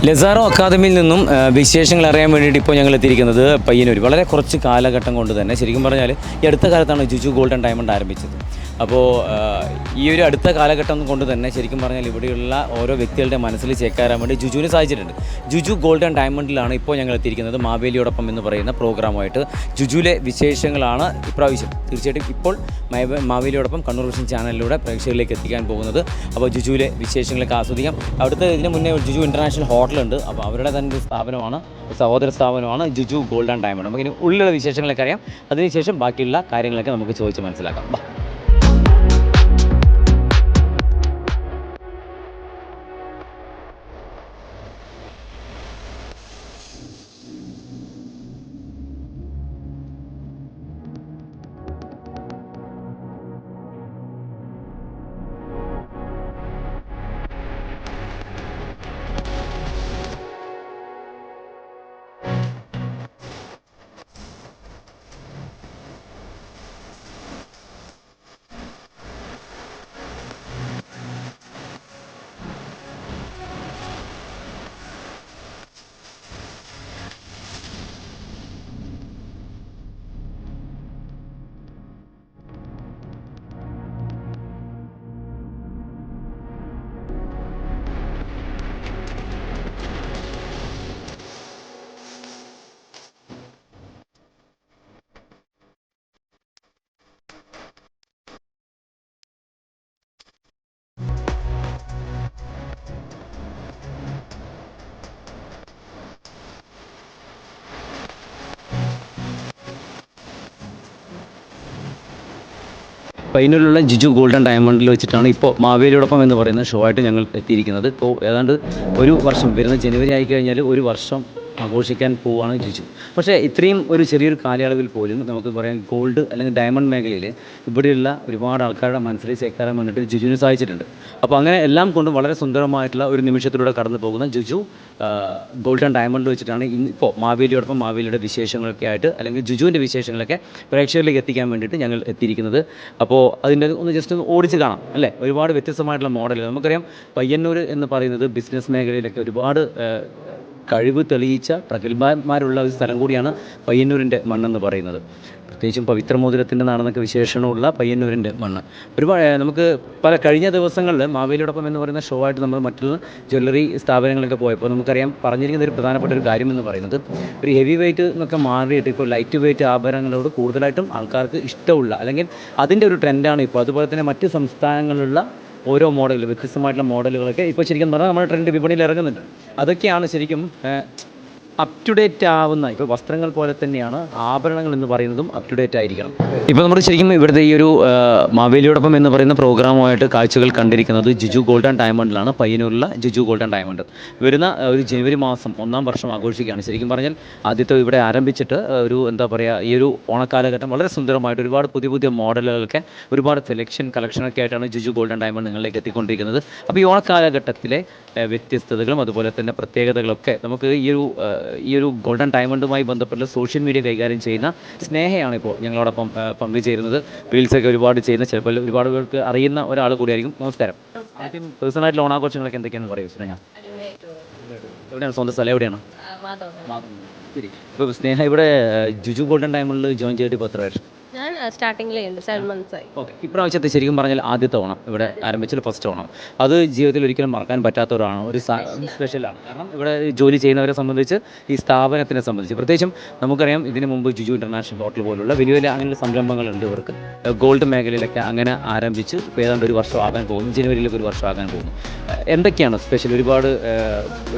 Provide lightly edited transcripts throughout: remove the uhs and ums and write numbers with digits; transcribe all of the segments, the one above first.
Lazaro അക്കാദമിയിൽ നിന്നും വിശേഷങ്ങൾ അറിയാൻ വേണ്ടിയിട്ട് ഇപ്പോൾ ഞങ്ങൾ എത്തിയിരിക്കുന്നത് പയ്യന്നൂർ. വളരെ കുറച്ച് കാലഘട്ടം കൊണ്ട് തന്നെ ശരിക്കും പറഞ്ഞാൽ ഈ അടുത്ത കാലത്താണ് ജുജു ഗോൾഡൻ ഡയമണ്ട് ആരംഭിച്ചത്. അപ്പോൾ ഈ ഒരു അടുത്ത കാലഘട്ടം കൊണ്ട് തന്നെ ശരിക്കും പറഞ്ഞാൽ ഇവിടെയുള്ള ഓരോ വ്യക്തികളുടെ മനസ്സിൽ ചേക്കാറാൻ വേണ്ടി ജുജുവിന് സാധിച്ചിട്ടുണ്ട്. ജുജു ഗോൾഡൻ ഡയമണ്ടിലാണ് ഇപ്പോൾ ഞങ്ങൾ എത്തിയിരിക്കുന്നത്. മാവേലിയോടൊപ്പം എന്ന് പറയുന്ന പ്രോഗ്രാമായിട്ട് ജുജുവിലെ വിശേഷങ്ങളാണ് ഇപ്രാവശ്യം തീർച്ചയായിട്ടും ഇപ്പോൾ മാവേലിയോടൊപ്പം കണ്ണൂർ വിഷൻ ചാനലിലൂടെ പ്രേക്ഷകരിലേക്ക് എത്തിക്കാൻ പോകുന്നത്. അപ്പോൾ ജുജുവിലെ വിശേഷങ്ങളൊക്കെ ആസ്വദിക്കാം. അവിടുത്തെ ഇതിന് മുന്നേ ജുജു ഇൻ്റർനാഷണൽ ഹോട്ടലുണ്ട്. അപ്പോൾ അവരുടെ തന്നെ ഒരു സ്ഥാപനമാണ്, സഹോദര സ്ഥാപനമാണ് ജുജു ഗോൾഡൻ ഡയമണ്ട്. നമുക്കിനി ഉള്ളിലുള്ള വിശേഷങ്ങളൊക്കെ അറിയാം. അതിനുശേഷം ബാക്കിയുള്ള കാര്യങ്ങളൊക്കെ നമുക്ക് ചോദിച്ച് മനസ്സിലാക്കാം. പയ്യന്നൂരിലുള്ള ജുജു ഗോൾഡൻ ഡയമണ്ടിൽ വെച്ചിട്ടാണ് ഇപ്പോൾ മാവേലിയോടൊപ്പം എന്ന് പറയുന്ന ഷോ ആയിട്ട് ഞങ്ങൾ എത്തിയിരിക്കുന്നത്. ഇപ്പോൾ ഏതാണ്ട് ഒരു വർഷം വരുന്ന ജനുവരി ആയിക്കഴിഞ്ഞാൽ ഒരു വർഷം ആഘോഷിക്കാൻ പോവുകയാണ് ജുജു. പക്ഷേ ഇത്രയും ഒരു ചെറിയൊരു കാലയളവിൽ പോലും നമുക്ക് പറയാം ഗോൾഡ് അല്ലെങ്കിൽ ഡയമണ്ട് മേഖലയിൽ ഇവിടെയുള്ള ഒരുപാട് ആൾക്കാരുടെ മനസ്സിൽ ചേക്കാറാൻ വേണ്ടിയിട്ട് ജുജുവിന് സാധിച്ചിട്ടുണ്ട്. അപ്പോൾ അങ്ങനെ എല്ലാം കൊണ്ടും വളരെ സുന്ദരമായിട്ടുള്ള ഒരു നിമിഷത്തിലൂടെ കടന്നു പോകുന്ന ജുജു ഗോൾഡൻ ഡയമണ്ട് വെച്ചിട്ടാണ് ഇപ്പോൾ മാവേലിയോടൊപ്പം മാവേലിയുടെ വിശേഷങ്ങളൊക്കെ ആയിട്ട് അല്ലെങ്കിൽ ജുജുവിൻ്റെ വിശേഷങ്ങളൊക്കെ പ്രേക്ഷകരിലേക്ക് എത്തിക്കാൻ വേണ്ടിയിട്ട് ഞങ്ങൾ എത്തിയിരിക്കുന്നത്. അപ്പോൾ അതിൻ്റെ ഒന്ന് ജസ്റ്റ് ഒന്ന് ഓടിച്ച് കാണാം അല്ലേ. ഒരുപാട് വ്യത്യസ്തമായിട്ടുള്ള മോഡലുകൾ നമുക്കറിയാം. പയ്യന്നൂർ എന്ന് പറയുന്നത് ബിസിനസ് മേഖലയിലൊക്കെ ഒരുപാട് കഴിവ് തെളിയിച്ച പ്രഗത്ഭന്മാരുള്ള ഒരു സ്ഥലം കൂടിയാണ് പയ്യന്നൂരിൻ്റെ മണ്ണെന്ന് പറയുന്നത്. പ്രത്യേകിച്ചും പവിത്രമോതിരത്തിൻ്റെ നാടെന്നൊക്കെ വിശേഷണമുള്ള പയ്യന്നൂരിൻ്റെ മണ്ണ്. ഒരുപാട് നമുക്ക് പല കഴിഞ്ഞ ദിവസങ്ങളിൽ മാവേലിയോടൊപ്പം എന്ന് പറയുന്ന ഷോ ആയിട്ട് നമ്മൾ മറ്റുള്ള ജ്വല്ലറി സ്ഥാപനങ്ങളൊക്കെ പോയപ്പോൾ നമുക്കറിയാം പറഞ്ഞിരിക്കുന്ന ഒരു പ്രധാനപ്പെട്ട ഒരു കാര്യം എന്ന് പറയുന്നത് ഒരു ഹെവി വെയ്റ്റ് എന്നൊക്കെ മാറിയിട്ട് ഇപ്പോൾ ലൈറ്റ് വെയ്റ്റ് ആഭരണങ്ങളോട് കൂടുതലായിട്ടും ആൾക്കാർക്ക് ഇഷ്ടമുള്ള അല്ലെങ്കിൽ അതിൻ്റെ ഒരു ട്രെൻഡാണ് ഇപ്പോൾ. അതുപോലെ തന്നെ മറ്റ് സംസ്ഥാനങ്ങളിലുള്ള ഓരോ മോഡൽ വ്യത്യസ്തമായിട്ടുള്ള മോഡലുകളൊക്കെ ഇപ്പോൾ ശരിക്കും പറഞ്ഞാൽ നമ്മുടെ ട്രെൻഡ് വിപണിയിൽ ഇറങ്ങുന്നുണ്ട്. അതൊക്കെയാണ് ശരിക്കും അപ് ടു ഡേറ്റ് ആവുന്ന ഇപ്പോൾ വസ്ത്രങ്ങൾ പോലെ തന്നെയാണ് ആഭരണങ്ങൾ എന്ന് പറയുന്നതും അപ് ടു ഡേറ്റ് ആയിരിക്കണം. ഇപ്പോൾ നമ്മൾ ശരിക്കും ഇവിടുത്തെ ഈ ഒരു മാവേലിയോടൊപ്പം എന്ന് പറയുന്ന പ്രോഗ്രാമുമായിട്ട് കാഴ്ചകൾ കണ്ടിരിക്കുന്നത് ജുജു ഗോൾഡൻ ഡയമണ്ടിലാണ്. പയ്യന്നൂരിലുള്ള ജുജു ഗോൾഡൻ ഡയമണ്ട് വരുന്ന ഒരു ജനുവരി മാസം 1-ാം വർഷം ആഘോഷിക്കുകയാണ്. ശരിക്കും പറഞ്ഞാൽ ആദ്യത്തെ ഇവിടെ ആരംഭിച്ചിട്ട് ഒരു എന്താ പറയുക ഈ ഒരു ഓണക്കാലഘട്ടം വളരെ സുന്ദരമായിട്ട് ഒരുപാട് പുതിയ പുതിയ മോഡലുകളൊക്കെ ഒരുപാട് കളക്ഷനൊക്കെ ആയിട്ടാണ് ജുജു ഗോൾഡൻ ഡയമണ്ട് നിങ്ങളിലേക്ക് എത്തിക്കൊണ്ടിരിക്കുന്നത്. അപ്പോൾ ഈ ഓണക്കാലഘട്ടത്തിലെ വ്യത്യസ്തതകളും അതുപോലെ തന്നെ പ്രത്യേകതകളൊക്കെ നമുക്ക് ഈ ഒരു ഗോൾഡൻ ഡയമണ്ടുമായി ബന്ധപ്പെട്ട സോഷ്യൽ മീഡിയ കൈകാര്യം ചെയ്യുന്ന സ്നേഹയാണ് ഇപ്പോൾ ഞങ്ങളോടൊപ്പം പങ്കുചേരുന്നത്. റീൽസൊക്കെ ഒരുപാട് ചെയ്യുന്ന ചിലപ്പോൾ ഒരുപാട് പേർക്ക് അറിയുന്ന ഒരാൾ കൂടിയായിരിക്കും. നമസ്കാരം. ആദ്യം പേഴ്സണലായിട്ടുള്ള ഓണാഘോഷങ്ങളൊക്കെ എന്തൊക്കെയാണെന്ന് പറയും സ്നേഹ? എവിടെയാണ് സ്വന്തം സ്ഥലം? എവിടെയാണ്? ശരി. ഇപ്പോൾ സ്നേഹ ഇവിടെ ജുജു ഗോൾഡൻ ഡയമണ്ടിൽ ജോയിൻ ചെയ്തിട്ട് ഇപ്പോൾ എത്ര വർഷം? ഞാൻ സ്റ്റാർട്ടിങ്ങിലുണ്ട് 7 months ആയി. ഓക്കെ. ഇപ്രാവശ്യത്തെ ശരിക്കും പറഞ്ഞാൽ ആദ്യത്തെ ഓണം ഇവിടെ ആരംഭിച്ചത് ഫസ്റ്റ് ഓണം. അത് ജീവിതത്തിൽ ഒരിക്കലും മറക്കാൻ പറ്റാത്തവരാണ്. ഒരു സ്പെഷ്യലാണ്. കാരണം ഇവിടെ ജോലി ചെയ്യുന്നവരെ സംബന്ധിച്ച് ഈ സ്ഥാപനത്തിനെ സംബന്ധിച്ച് പ്രത്യേകിച്ചും നമുക്കറിയാം ഇതിന് മുമ്പ് ജുജു ഇൻ്റർനാഷണൽ ഹോട്ടൽ പോലുള്ള വലിയ വലിയ അങ്ങനെയുള്ള സംരംഭങ്ങളുണ്ട് ഇവർക്ക്. ഗോൾഡ് മേഖലയിലൊക്കെ അങ്ങനെ ആരംഭിച്ച് ഇപ്പോൾ ഏതാണ്ട് ഒരു വർഷം ആകാൻ പോകുന്നു. ജനുവരിയിലേക്ക് ഒരു വർഷം ആകാൻ പോകുന്നു. എന്തൊക്കെയാണ് സ്പെഷ്യൽ?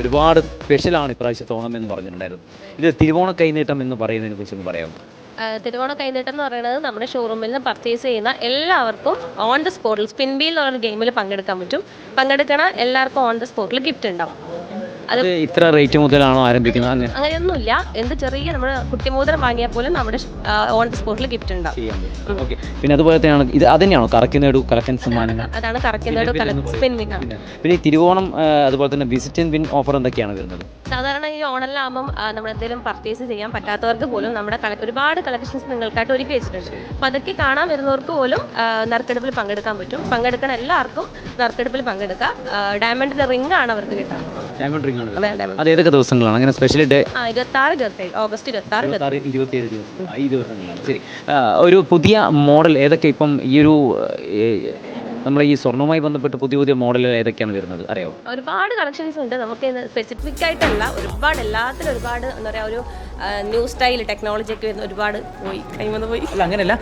ഒരുപാട് സ്പെഷ്യലാണ് ഇപ്രാവശ്യത്തെ ഓണം എന്ന് പറഞ്ഞിട്ടുണ്ടായിരുന്നു. ഇത് തിരുവോണ കൈനീട്ടം എന്ന് പറയുന്നതിനെ കുറിച്ചൊന്ന് പറയാമോ? തിരുവോണ കൈനീട്ടം എന്ന് പറയുന്നത് നമ്മുടെ ഷോറൂമിൽ നിന്ന് പർച്ചേസ് ചെയ്യുന്ന എല്ലാവർക്കും ഓൺ ദ സ്പോട്ടിൽ സ്പിൻ വീൽ എന്ന് പറയുന്ന ഗെയിമിൽ പങ്കെടുക്കാൻ പറ്റും. പങ്കെടുക്കണ എല്ലാവർക്കും ഓൺ ദ സ്പോട്ടിൽ ഗിഫ്റ്റ് ഉണ്ടാവും. അത് ഇത്ര റേറ്റ് മുതലാണോ ആരംഭിക്കുന്നത്? അങ്ങനെയൊന്നുമില്ല. എന്ത് ചെറിയ നമ്മുടെ കുട്ടിമോതിരം വാങ്ങിയാൽ പോലും നമ്മുടെ ഓൺ ദ സ്പോട്ടിൽ ഗിഫ്റ്റ് ഉണ്ടാവും. ഓക്കെ. പിന്നെ അതുപോലെ തന്നെയാണ് ഇത് അതന്നെയാണോ കറക്കിനേടു കളക്ഷൻ സമ്മാനങ്ങൾ? അതാണ് കറക്കിനേടു സ്പിൻ വിൻ. പിന്നെ ഈ തിരുവോണം അതുപോലെ തന്നെ വിസിറ്റ് ആൻഡ് വിൻ ഓഫർ എന്തൊക്കെയാണ് വരുന്നത്? സാധാരണ ഈ ഈ ഓണെല്ലാം നമ്മൾ എന്തെങ്കിലും പർച്ചേസ് ചെയ്യാൻ പറ്റാത്തവർക്ക് പോലും നമ്മുടെ ഒരുപാട് കളക്ഷൻസ് നിങ്ങൾക്കായിട്ട് ഒരുക്കി വെച്ചിട്ടുണ്ട്. അപ്പോൾ അതൊക്കെ കാണാൻ വരുന്നവർക്ക് പോലും നറുക്കെടുപ്പിൽ പങ്കെടുക്കാൻ പറ്റും. പങ്കെടുക്കുന്ന എല്ലാവർക്കും നറുക്കെടുപ്പിൽ പങ്കെടുക്കാം. ഡയമണ്ടിൻ്റെ റിംഗ് ആണ് അവർക്ക് കിട്ടുക. ഡയമണ്ട് റിംഗ് ആണ്. അത് ഏതൊക്കെ ദിവസങ്ങളാണ് അങ്ങനെ സ്പെഷ്യൽ ഡേ? 26 ഓഗസ്റ്റ് 26 27 ദിവസം ഈ ദിവസങ്ങളാണ്. ശരി, ഒരു പുതിയ മോഡൽ ഏതൊക്കെ ഇപ്പം ഈ ഒരു നമ്മൾ ഈ സ്വർണ്ണവുമായി ബന്ധപ്പെട്ട് പുതിയ പുതിയ മോഡലുകൾ ഏതൊക്കെയാണ് വരുന്നത് അറിയാമോ? ഒരുപാട് കളക്ഷൻസ് ഉണ്ട്. നമുക്ക് സ്പെസിഫിക് ആയിട്ടല്ല, ഒരുപാട് എല്ലാത്തിലും ഒരുപാട് എന്താ പറയുക, ഒരു ന്യൂ സ്റ്റൈൽ ടെക്നോളജി ഒക്കെ വരുന്ന ഒരുപാട് പോയി. അല്ല അങ്ങനെയല്ല,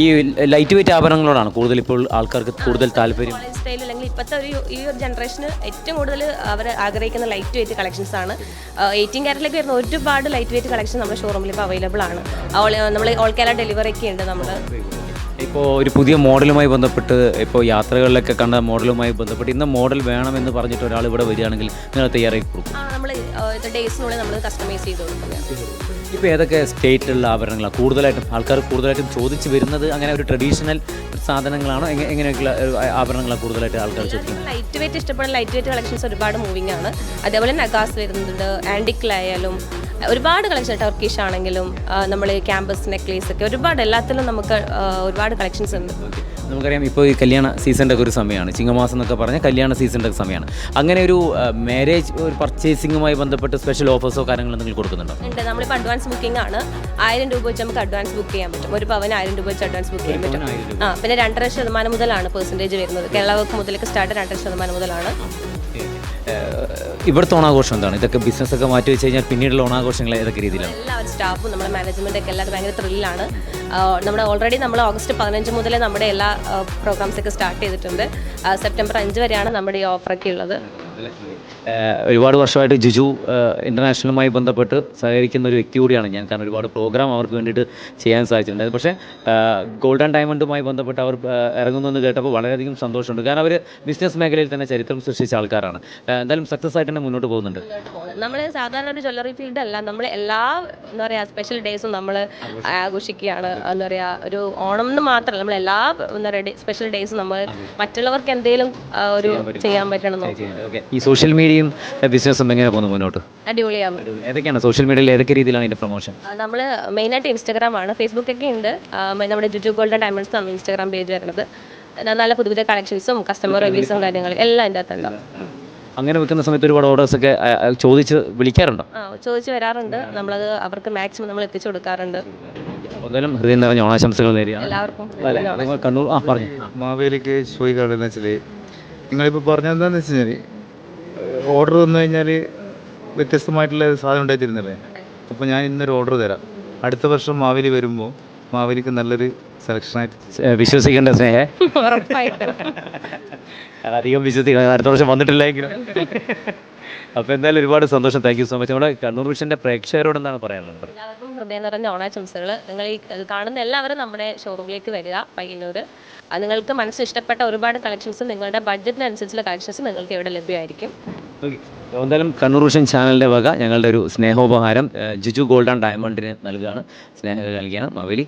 ഈ ലൈറ്റ് വെയിറ്റ് ആഭരണങ്ങളോടാണ് കൂടുതൽ ഇപ്പോൾ ആൾക്കാർക്ക് കൂടുതൽ താല്പര്യം. സ്റ്റൈൽ അല്ലെങ്കിൽ ഇപ്പോഴത്തെ ഈ ഒരു ജനറേഷന് ഏറ്റവും കൂടുതൽ അവർ ആഗ്രഹിക്കുന്ന ലൈറ്റ് വെയിറ്റ് കളക്ഷൻസ് ആണ്. 18 ക്യാരറ്റിലേക്ക് വരുന്ന ഒരുപാട് ലൈറ്റ് വെയിറ്റ് കളക്ഷൻ നമ്മുടെ ഷോറൂമിൽ ഇപ്പോൾ അവൈലബിൾ ആണ്. നമ്മൾ ഓൾ കേരള ഡെലിവറി ഒക്കെ ഉണ്ട്. നമ്മൾ ഇപ്പോൾ ഒരു പുതിയ മോഡലുമായി ബന്ധപ്പെട്ട് ഇപ്പോൾ യാത്രകളിലൊക്കെ കണ്ട മോഡലുമായി ബന്ധപ്പെട്ട് ഇന്ന മോഡൽ വേണമെന്ന് പറഞ്ഞിട്ട് ഒരാൾ ഇവിടെ വരികയാണെങ്കിൽ നിങ്ങൾ തയ്യാറാക്കി കൊടുക്കും? നമ്മൾ ഡേയ്സിനുള്ളിൽ നമ്മൾ കസ്റ്റമൈസ് ചെയ്ത് കൊടുക്കുന്നത്. ഇപ്പോൾ ഏതൊക്കെ സ്റ്റേറ്റിലുള്ള ആഭരണങ്ങളാണ് കൂടുതലായിട്ടും ചോദിച്ച് വരുന്നത്? അങ്ങനെ ഒരു ട്രഡീഷണൽ സാധനങ്ങളാണോ, എങ്ങനെയൊക്കെയുള്ള ആഭരണങ്ങളാണ് കൂടുതലായിട്ട് ആൾക്കാർ ചോദിക്കുന്നത്? ലൈറ്റ് വെയിറ്റ് ഇഷ്ടപ്പെടുന്ന ലൈറ്റ് വെയിറ്റ് കളക്ഷൻസ് ഒരുപാട് മൂവിങ് ആണ്. അതേപോലെ നഗാസ് വരുന്നുണ്ട്, ആൻറ്റിക്കിലായാലും ഒരുപാട് കളക്ഷൻ, ടർക്കിഷ് ആണെങ്കിലും നമ്മൾ ക്യാമ്പസ് നെക്ലേസ് ഒക്കെ ഒരുപാട് എല്ലാത്തിലും നമുക്ക് ഒരുപാട് കളക്ഷൻസ് ഉണ്ട്. നമുക്കറിയാം ഇപ്പോൾ ഈ കല്യാണ സീസണിൻ്റെ ഒക്കെ ഒരു സമയമാണ്, ചിങ്ങമാസം എന്നൊക്കെ പറഞ്ഞാൽ കല്യാണ സീസണിൻ്റെ സമയമാണ്. അങ്ങനെ ഒരു മാരേജ് ഒരു പർച്ചേസിങ്ങുമായി ബന്ധപ്പെട്ട് സ്പെഷ്യൽ ഓഫേഴ്സോ കാര്യങ്ങളോ നിങ്ങൾ കൊടുക്കുന്നുണ്ടോ? ഉണ്ട്. നമ്മളിപ്പോൾ അഡ്വാൻസ് ബുക്കിംഗ് ആണ്. 1000 രൂപ വെച്ച് നമുക്ക് അഡ്വാൻസ് ബുക്ക് ചെയ്യാൻ പറ്റും. ഒരു പവന് 1000 രൂപ വെച്ച് അഡ്വാൻസ് ബുക്ക് ചെയ്യാൻ പറ്റും. പിന്നെ 2.5% മുതലാണ് പെർസെൻറ്റേജ് വരുന്നത്. കേരള വർക്ക് മുതലേക്ക് സ്റ്റാർട്ട് 2.5% മുതലാണ്. ഇവിടുത്തെ ഓണാഘോഷം എന്താണ്? ഇതൊക്കെ ബിസിനസ്സൊക്കെ മാറ്റി വെച്ച് കഴിഞ്ഞാൽ പിന്നീടുള്ള ഓണാഘോഷങ്ങൾ ഏതൊക്കെ രീതിയിലാണ്? എല്ലാവരും സ്റ്റാഫും നമ്മുടെ മാനേജ്മെൻ്റ് ഒക്കെ എല്ലാവരും ഭയങ്കര ത്രില്ലാണ്. നമ്മുടെ ഓൾറെഡി നമ്മൾ ഓഗസ്റ്റ് 15 മുതൽ നമ്മുടെ എല്ലാ പ്രോഗ്രാംസൊക്കെ സ്റ്റാർട്ട് ചെയ്തിട്ടുണ്ട്. സെപ്റ്റംബർ 5 വരെയാണ് നമ്മുടെ ഈ ഓഫറൊക്കെ ഉള്ളത്. ഒരുപാട് വർഷമായിട്ട് ജിജു ഇൻ്റർനാഷണലുമായി ബന്ധപ്പെട്ട് സഹകരിക്കുന്ന ഒരു വ്യക്തി കൂടിയാണ് ഞാൻ. കാരണം ഒരുപാട് പ്രോഗ്രാം അവർക്ക് വേണ്ടിയിട്ട് ചെയ്യാൻ സാധിച്ചിട്ടുണ്ട്. പക്ഷേ ഗോൾഡൻ ഡയമണ്ടുമായി ബന്ധപ്പെട്ട് അവർ ഇറങ്ങുന്നെന്ന് കേട്ടപ്പോൾ വളരെയധികം സന്തോഷമുണ്ട്. കാരണം അവർ ബിസിനസ് മേഖലയിൽ തന്നെ ചരിത്രം സൃഷ്ടിച്ച ആൾക്കാരാണ്. എന്തായാലും സക്സസ് ആയിട്ട് തന്നെ മുന്നോട്ട് പോകുന്നുണ്ട്. നമ്മൾ സാധാരണ ഒരു ജ്വല്ലറി ഫീൽഡ് അല്ല, നമ്മൾ എല്ലാ എന്താ പറയുക സ്പെഷ്യൽ ഡേയ്സും നമ്മൾ ആഘോഷിക്കുകയാണ്. എന്താ പറയുക, ഒരു ഓണം എന്ന് മാത്രമല്ല, നമ്മൾ എല്ലാ എന്താ പറയുക സ്പെഷ്യൽ ഡേയ്സും നമ്മൾ മറ്റുള്ളവർക്ക് എന്തെങ്കിലും ഒരു ചെയ്യാൻ പറ്റണം. ഈ സോഷ്യൽ മീഡിയയും ബിസിനസ്സും എങ്ങനെ പോകുന്നു മുന്നോട്ട്? അടിപൊളിയാണ്. ഏതൊക്കെയാണ് സോഷ്യൽ മീഡിയയിൽ ഏതൊക്കെ രീതിയിലാണ് ഇതിൻ്റെ പ്രൊമോഷൻ? നമ്മൾ മെയിനായിട്ട് ഇൻസ്റ്റാഗ്രാമാണ്, ഫേസ്ബുക്കൊക്കെ ഉണ്ട്. നമ്മുടെ ജിജു ഗോൾഡൻ ഡയമണ്ട്സ് ആണ് ഇൻസ്റ്റാഗ്രാം പേജ് വരുന്നത്. നല്ല പുതിയ പുതിയ കളക്ഷൻസും കസ്റ്റമർ റിവ്യൂസും കാര്യങ്ങളും എല്ലാം അതിൻ്റെ അകത്തുണ്ടാവും. അങ്ങനെ വെക്കുന്ന സമയത്ത് ഒരുപാട് ഓർഡേഴ്സൊക്കെ ചോദിച്ച് വിളിക്കാറുണ്ടോ? ചോദിച്ച് വരാറുണ്ട്. നമ്മളത് അവർക്ക് മാക്സിമം നമ്മൾ എത്തിച്ചു കൊടുക്കാറുണ്ട്. എന്തായാലും ഹൃദയം നിറഞ്ഞ ഓണാശംസകൾ നേരിയാണ് എല്ലാവർക്കും. കണ്ണൂർ പറഞ്ഞു മാവേലിക്ക് ചോദിക്കാറുണ്ടെന്ന് വെച്ചാൽ, നിങ്ങളിപ്പോൾ പറഞ്ഞതെന്താണെന്ന് വെച്ച് കഴിഞ്ഞാൽ ഓർഡർ വന്നു കഴിഞ്ഞാൽ വ്യത്യസ്തമായിട്ടുള്ള സാധനം ഉണ്ടായി തരുന്നില്ലേ? അപ്പോൾ ഞാൻ ഇന്നൊരു ഓർഡർ തരാം. അടുത്ത വർഷം മാവേലി വരുമ്പോൾ മാവേലിക്ക് നല്ലൊരു സെലക്ഷനായിട്ട് വിശ്വസിക്കേണ്ട സ്നേഹേ. ഉറപ്പായിട്ടും. അധികം വിശ്വസിക്കണം, അടുത്ത വർഷം വന്നിട്ടില്ലെങ്കിലും. അപ്പോൾ എന്തായാലും ഒരുപാട് സന്തോഷം. Thank you so much. നമ്മുടെ കണ്ണൂർ വിഷൻ്റെ പ്രേക്ഷകരോട് എന്താണ് പറയാനുള്ളത്? എല്ലാവർക്കും ഹൃദയം നിറഞ്ഞ ഓണാശംസകൾ. നിങ്ങൾ ഈ കാണുന്ന എല്ലാവരും നമ്മുടെ ഷോറൂമിലേക്ക് വരിക. പയ്യന്നൂർ നിങ്ങൾക്ക് മനസ്സിന് ഇഷ്ടപ്പെട്ട ഒരുപാട് കളക്ഷൻസ്, നിങ്ങളുടെ ബഡ്ജറ്റിനനുസരിച്ചുള്ള കളക്ഷൻസ് നിങ്ങൾക്ക് ഇവിടെ ലഭ്യമായിരിക്കും. എന്തായാലും കണ്ണൂർ വിഷൻ ചാനലിൻ്റെ വക ഞങ്ങളുടെ ഒരു സ്നേഹോപഹാരം ജിജു ഗോൾഡ് ആൻഡ് ഡയമണ്ടിന് നൽകുകയാണ്. സ്നേഹം നൽകിയാണ് മാവേലി.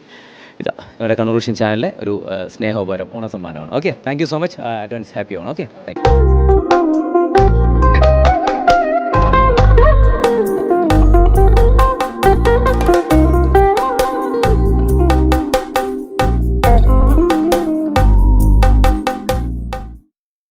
ഇതാ ഞങ്ങളുടെ കണ്ണൂർ വിഷൻ ചാനലിലെ ഒരു സ്നേഹോപഹാരം, ഓണസമ്മാനമാണ്. Okay, thank you so much. Advance happy Onam. Okay, thank U.